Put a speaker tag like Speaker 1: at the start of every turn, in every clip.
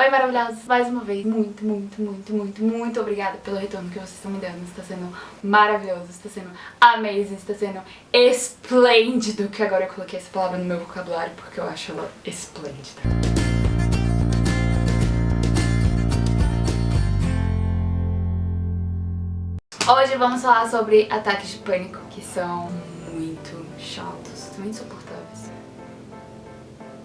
Speaker 1: Oi, maravilhosos! Mais uma vez, muito obrigada pelo retorno que vocês estão me dando. Está sendo maravilhoso, está sendo amazing, está sendo esplêndido. Que agora eu coloquei essa palavra no meu vocabulário porque eu acho ela esplêndida. Hoje vamos falar sobre ataques de pânico, que são muito chatos, muito insuportáveis.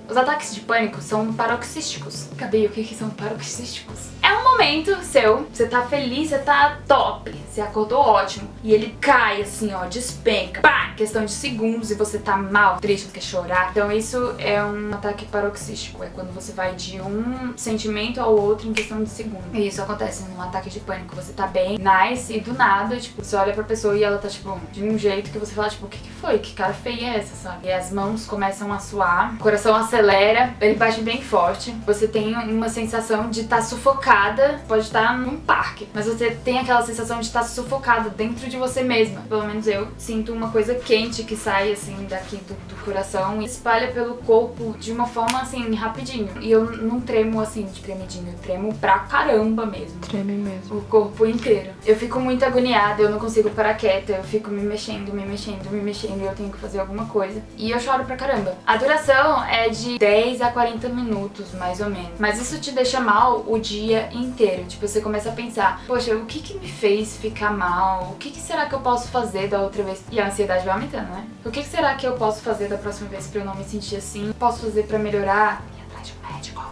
Speaker 1: Os ataques de pânico são paroxísticos. Gabi, o que são paroxísticos? É um momento seu, você tá feliz, você tá top, você acordou ótimo, e ele cai assim, ó, despenca, pá, questão de segundos, e você tá mal, triste, quer chorar. Então isso é um ataque paroxístico, é quando você vai de um sentimento ao outro em questão de segundos. E isso acontece num ataque de pânico, você tá bem, nice, e do nada, tipo, você olha pra pessoa e ela tá, tipo, de um jeito que você fala, tipo, o que foi? Que cara feia é essa, sabe? E as mãos começam a suar, o coração acelera, ele bate bem forte, você tem uma sensação de estar sufocada, pode estar num parque, mas você tem aquela sensação de estar sufocada dentro de você mesma. Pelo menos eu sinto uma coisa quente que sai assim daqui do coração e espalha pelo corpo de uma forma assim, rapidinho. E eu não tremo assim de tremidinho, eu tremo pra caramba mesmo.
Speaker 2: Treme mesmo.
Speaker 1: O corpo inteiro. Eu fico muito agoniada, eu não consigo parar quieta, eu fico me mexendo, e eu tenho que fazer alguma coisa. E eu choro pra caramba. A duração é de 10 a 40 minutos, mais ou menos. Mas isso te deixa mal o dia inteiro. Tipo, você começa a pensar, poxa, o que me fez ficar mal? O que será que eu posso fazer da outra vez? E a ansiedade vai aumentando, né? O que será que eu posso fazer da próxima vez pra eu não me sentir assim? Posso fazer pra melhorar?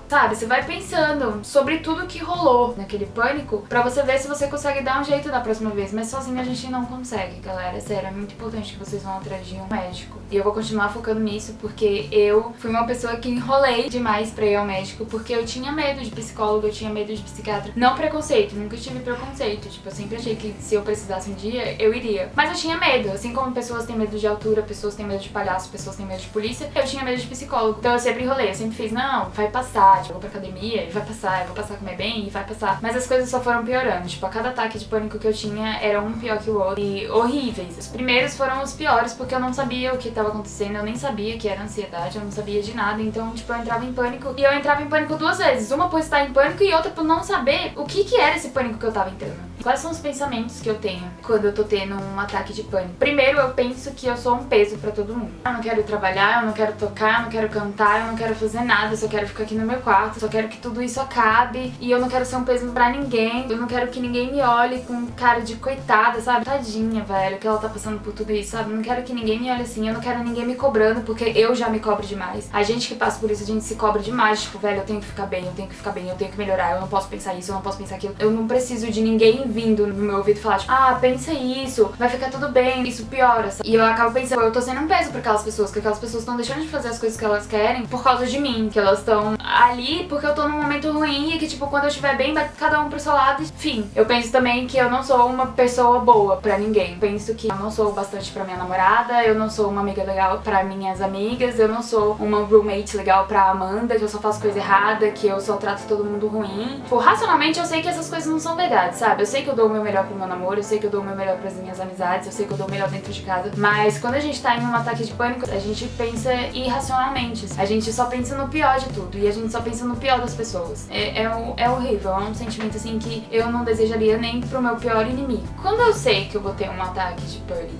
Speaker 1: Sabe, você vai pensando sobre tudo que rolou naquele pânico pra você ver se você consegue dar um jeito da próxima vez. Mas sozinho a gente não consegue, galera. Sério, é muito importante que vocês vão atrás de um médico. E eu vou continuar focando nisso porque eu fui uma pessoa que enrolei demais pra ir ao médico porque eu tinha medo de psicólogo, eu tinha medo de psiquiatra. Não preconceito, nunca tive preconceito. Tipo, eu sempre achei que se eu precisasse um dia, eu iria. Mas eu tinha medo. Assim como pessoas têm medo de altura, pessoas têm medo de palhaço, pessoas têm medo de polícia, eu tinha medo de psicólogo. Então eu sempre enrolei, eu sempre fiz, não, vai passar. Eu vou pra academia e vai passar, eu vou passar a comer bem e vai passar. Mas as coisas só foram piorando. Tipo, a cada ataque de pânico que eu tinha era um pior que o outro e horríveis. Os primeiros foram os piores porque eu não sabia o que estava acontecendo, eu nem sabia que era ansiedade, eu não sabia de nada. Então, tipo, eu entrava em pânico e eu entrava em pânico duas vezes. Uma por estar em pânico e outra por não saber o que era esse pânico que eu tava entrando. Quais são os pensamentos que eu tenho quando eu tô tendo um ataque de pânico? Primeiro, eu penso que eu sou um peso pra todo mundo. Eu não quero trabalhar, eu não quero tocar, eu não quero cantar, eu não quero fazer nada, eu só quero ficar aqui no meu quarto, só quero que tudo isso acabe e eu não quero ser um peso pra ninguém, eu não quero que ninguém me olhe com cara de coitada, sabe? Tadinha, velho, que ela tá passando por tudo isso, sabe? Eu não quero que ninguém me olhe assim, eu não quero ninguém me cobrando porque eu já me cobro demais. A gente que passa por isso, a gente se cobra demais, tipo, velho, eu tenho que ficar bem, eu tenho que ficar bem, eu tenho que melhorar, eu não posso pensar isso, eu não posso pensar aquilo. Eu não preciso de ninguém vindo no meu ouvido falar, tipo, ah, pensa isso, vai ficar tudo bem, isso piora, sabe? E eu acabo pensando, eu tô sendo um peso pra aquelas pessoas, que aquelas pessoas estão deixando de fazer as coisas que elas querem por causa de mim, que elas estão ali porque eu tô num momento ruim e que, tipo, quando eu estiver bem, vai cada um pro seu lado, enfim. Eu penso também que eu não sou uma pessoa boa pra ninguém. Eu penso que eu não sou bastante pra minha namorada, eu não sou uma amiga legal pra minhas amigas, eu não sou uma roommate legal pra Amanda, que eu só faço coisa errada, que eu só trato todo mundo ruim. Tipo, racionalmente eu sei que essas coisas não são verdade, sabe? Eu sei que eu dou o meu melhor pro meu namoro, eu sei que eu dou o meu melhor pras minhas amizades, eu sei que eu dou o melhor dentro de casa, mas quando a gente tá em um ataque de pânico, a gente pensa irracionalmente. A gente só pensa no pior de tudo e a gente só pensa no pior das pessoas. É horrível, é um sentimento assim que eu não desejaria nem pro meu pior inimigo. Quando eu sei que eu vou ter um ataque de pânico,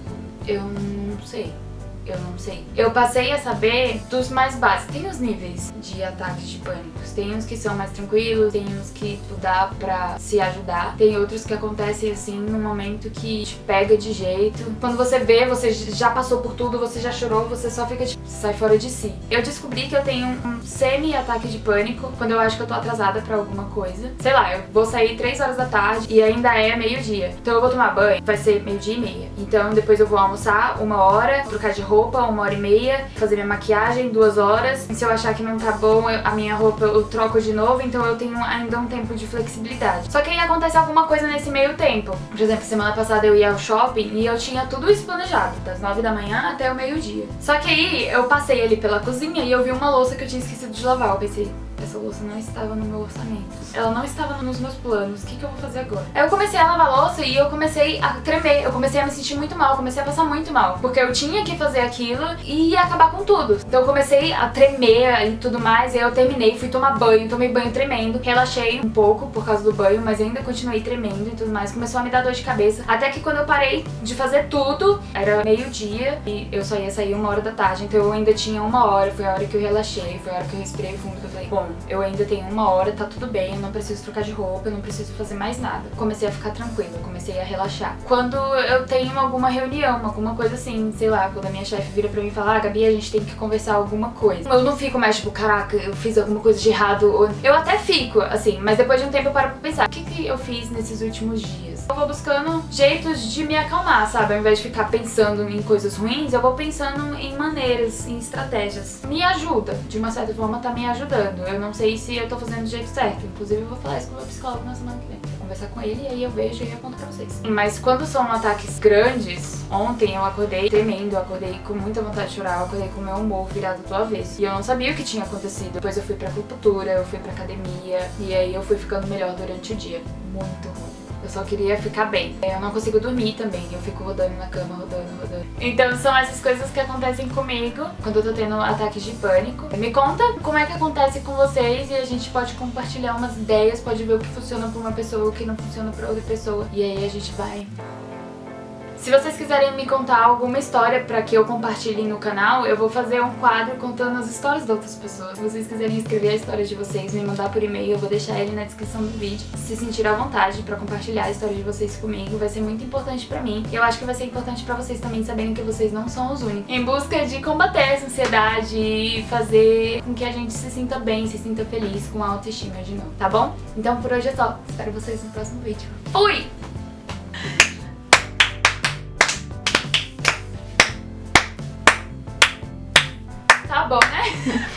Speaker 1: eu não sei. Eu passei a saber dos mais básicos. Tem os níveis de ataques de pânico. Tem uns que são mais tranquilos, tem uns que tu dá pra se ajudar. Tem outros que acontecem assim num momento que te pega de jeito. Quando você vê, você já passou por tudo, você já chorou, você só fica tipo, sai fora de si. Eu descobri que eu tenho um semi-ataque de pânico quando eu acho que eu tô atrasada pra alguma coisa. Sei lá, eu vou sair 3 horas da tarde e ainda é meio-dia. Então eu vou tomar banho, vai ser meio-dia e meia. Então depois eu vou almoçar 1 hora, trocar de roupa 1h30, fazer minha maquiagem 2 horas. E se eu achar que não tá bom, a minha roupa eu troco de novo, então eu tenho ainda um tempo de flexibilidade. Só que aí acontece alguma coisa nesse meio tempo. Por exemplo, semana passada eu ia ao shopping e eu tinha tudo isso planejado, das 9 da manhã até o meio-dia. Só que aí eu passei ali pela cozinha e eu vi uma louça que eu tinha esquecido de lavar. Eu pensei, essa louça não estava no meu orçamento. Ela não estava nos meus planos. O que eu vou fazer agora? Aí eu comecei a lavar a louça e eu comecei a tremer. Eu comecei a me sentir muito mal. Eu comecei a passar muito mal. Porque eu tinha que fazer aquilo e ia acabar com tudo. Então eu comecei a tremer e tudo mais. E aí eu terminei, fui tomar banho. Tomei banho tremendo. Relaxei um pouco por causa do banho, mas ainda continuei tremendo e tudo mais. Começou a me dar dor de cabeça. Até que quando eu parei de fazer tudo, era meio-dia e eu só ia sair 1h da tarde. Então eu ainda tinha 1h. Foi a hora que eu relaxei. Foi a hora que eu respirei fundo. Que eu falei, bom, eu ainda tenho 1h, tá tudo bem. Eu não preciso trocar de roupa. Eu não preciso fazer mais nada. Comecei a ficar tranquila. Comecei a relaxar. Quando eu tenho alguma reunião, alguma coisa assim, sei lá, quando a minha chefe vira pra mim e fala, Gabi, a gente tem que conversar alguma coisa. Eu não fico mais tipo, caraca, eu fiz alguma coisa de errado. Eu até fico, assim, mas depois de um tempo eu paro pra pensar, o que eu fiz nesses últimos dias? Eu vou buscando jeitos de me acalmar, sabe? Ao invés de ficar pensando em coisas ruins, eu vou pensando em maneiras, em estratégias. Me ajuda, de uma certa forma tá me ajudando. Eu não sei se eu tô fazendo do jeito certo. Inclusive eu vou falar isso com o meu psicólogo na semana que vem. Vou conversar com ele e aí eu vejo e eu conto pra vocês. Mas quando são ataques grandes, ontem eu acordei tremendo, eu acordei com muita vontade de chorar, eu acordei com o meu humor virado do avesso. E eu não sabia o que tinha acontecido. Depois eu fui pra acupuntura, eu fui pra academia e aí eu fui ficando melhor durante o dia. Muito ruim. Eu só queria ficar bem. Eu não consigo dormir também, eu fico rodando na cama, rodando. Então são essas coisas que acontecem comigo quando eu tô tendo ataques de pânico. Me conta como é que acontece com vocês e a gente pode compartilhar umas ideias, pode ver o que funciona pra uma pessoa, o que não funciona pra outra pessoa. E aí a gente vai... Se vocês quiserem me contar alguma história pra que eu compartilhe no canal, eu vou fazer um quadro contando as histórias de outras pessoas. Se vocês quiserem escrever a história de vocês, me mandar por e-mail, eu vou deixar ele na descrição do vídeo. Se sentir à vontade pra compartilhar a história de vocês comigo, vai ser muito importante pra mim. E eu acho que vai ser importante pra vocês também saberem que vocês não são os únicos. Em busca de combater essa ansiedade e fazer com que a gente se sinta bem, se sinta feliz, com a autoestima de novo, tá bom? Então por hoje é só. Espero vocês no próximo vídeo. Fui! Tá bom, né?